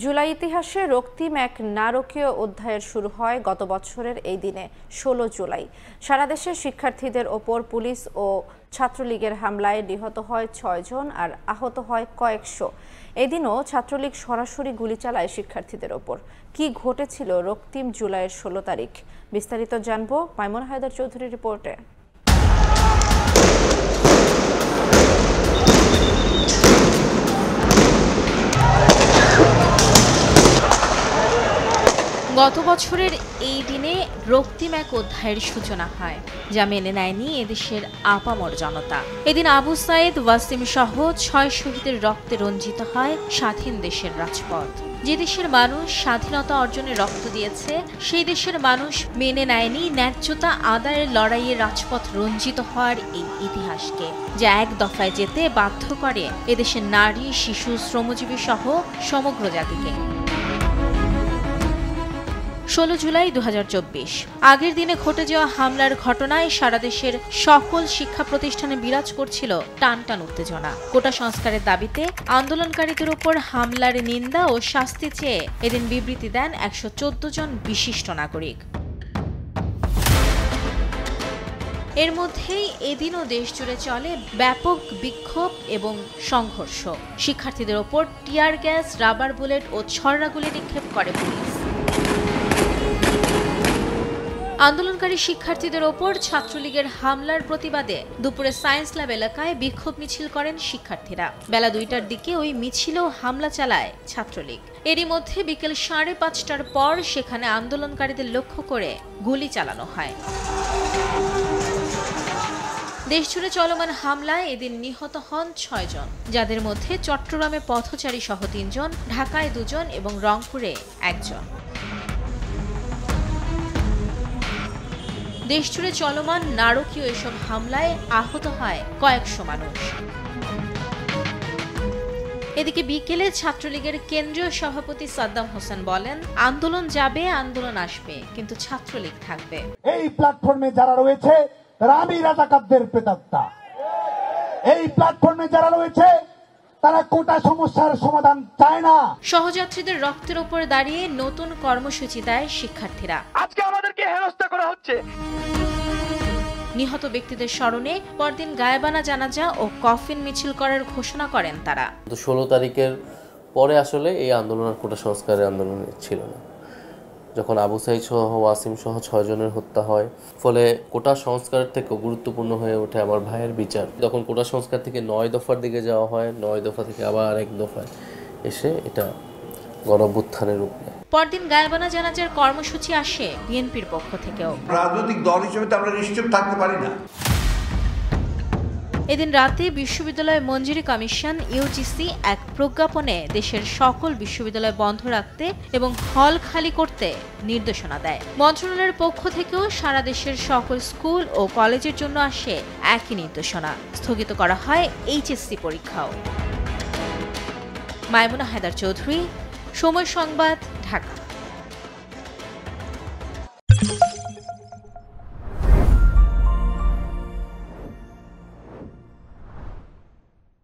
জুলাই ইতিহাসে রক্তিম এক নারকীয় অধ্যায়ের শুরু হয় গত বছরের এই দিনে ১৬ জুলাই। সারা দেশে শিক্ষার্থীদের ওপর পুলিশ ও ছাত্রলীগের হামলায় নিহত হয় ৬ জন আর আহত হয় কয়েকশো। এদিনও ছাত্রলীগ সরাসরি গুলি চালায় শিক্ষার্থীদের ওপর। কি ঘটেছিল রক্তিম জুলাইয়ের ১৬ তারিখ, বিস্তারিত জানবো মাইমুনা হায়দার চৌধুরীর রিপোর্টে। গত বছরের এই দিনে রক্তিম এক অধ্যায়ের সূচনা হয়, যা মেনে নেয়নি এদেশের আপামর জনতা। এদিন আবু সাইদ, ওয়াসিম সহ ৬ শহীদের রক্তে রঞ্জিত হয় স্বাধীন দেশের রাজপথ। যে দেশের মানুষ স্বাধীনতা অর্জনে রক্ত দিয়েছে, সেই দেশের মানুষ মেনে নেয়নি ন্যায্যতা আদায়ের লড়াইয়ে রাজপথ রঞ্জিত হওয়ার এই ইতিহাসকে, যা এক দফায় যেতে বাধ্য করে এদেশের নারী, শিশু, শ্রমজীবী সহ সমগ্র জাতিকে। ১৬ জুলাই ২০২৪ আগের দিনে ঘটে যাওয়া হামলার ঘটনায় সারা দেশের সকল শিক্ষা প্রতিষ্ঠানে বিরাজ করছিল টানটান উত্তেজনা। কোটা সংস্কারের দাবিতে আন্দোলনকারীদের উপর হামলার নিন্দা ও শাস্তি চেয়ে এদিন বিবৃতি দেন ১১৪ জন বিশিষ্ট নাগরিক। এর মধ্যেই এদিনও দেশ জুড়ে চলে ব্যাপক বিক্ষোভ এবং সংঘর্ষ। শিক্ষার্থীদের ওপর টিয়ার গ্যাস, রাবার বুলেট ও ছড়রাগুলি নিক্ষেপ করে পুলিশ। আন্দোলনকারী শিক্ষার্থীদের ওপর ছাত্রলীগের হামলার প্রতিবাদে দুপুরে সায়েন্স ল্যাব এলাকায় বিক্ষোভ মিছিল করেন শিক্ষার্থীরা। বেলা ২টার দিকে ওই মিছিলেও হামলা চালায় ছাত্রলীগ। এরই মধ্যে বিকেল ৫:৩০টার পর সেখানে আন্দোলনকারীদের লক্ষ্য করে গুলি চালানো হয়। দেশজুড়ে চলমান হামলায় এদিন নিহত হন ৬ জন, যাদের মধ্যে চট্টগ্রামে পথচারী সহ ৩ জন, ঢাকায় ২ জন এবং রংপুরে ১ জন। দেশজুড়ে চলমান নারকীয় এসব হামলায় আহত হয় কয়েকশো মানুষ। এদিকে বিকেলে ছাত্রলীগের কেন্দ্রীয় সভাপতি সাদ্দাম হোসেন বলেন, আন্দোলন যাবে, আন্দোলন আসবে, কিন্তু ছাত্রলীগ থাকবে। এই প্ল্যাটফর্মে যারা রয়েছে তারা আমি রাজাকারদের প্রেতাত্মা। এই প্ল্যাটফর্মে যারা রয়েছে তারা কোটা সমস্যার সমাধান চায় না। সহযাত্রীদের রক্তের উপর দাঁড়িয়ে নতুন কর্মসূচি দেয় শিক্ষার্থীরা। আজকে আমাদেরকে হেনস্থা করা হচ্ছে। নিহত ব্যক্তিদের স্মরণে পরদিন গায়েবানা জানাজা ও কফিন মিছিল করার ঘোষণা করেন তারা। ১৬ তারিখের পরে আসলে এই আন্দোলন আর কোটা সংস্কারের আন্দোলন ছিল না। যখন আবু সাইদ সহ ওয়াসিম সহ ৬ জনের হত্যা হয়, ফলে কোটা সংস্কারের থেকে গুরুত্বপূর্ণ হয়ে ওঠে আমার ভাইয়ের বিচার। তখন কোটা সংস্কার থেকে ৯ দফার দিকে যাওয়া হয়, ৯ দফা থেকে আবার ১ দফায় এসে এটা গণঅভ্যুত্থানের রূপ নেয়। পরদিন গায়েবানা জানাজার কর্মসূচি আসে বিএনপির পক্ষ থেকেও। রাজনৈতিক দল হিসেবে তো আমরা নিশ্চুপ থাকতে পারি না। এদিন রাতে বিশ্ববিদ্যালয় মঞ্জুরি কমিশন ইউজিসি এক প্রজ্ঞাপনে দেশের সকল বিশ্ববিদ্যালয় বন্ধ রাখতে এবং হল খালি করতে নির্দেশনা দেয়। মন্ত্রণালয়ের পক্ষ থেকেও সারা দেশের সকল স্কুল ও কলেজের জন্য আসে একই নির্দেশনা। স্থগিত করা হয় এইচএসসি পরীক্ষাও। মাইমুনা হায়দার চৌধুরী, সময় সংবাদ, ঢাকা।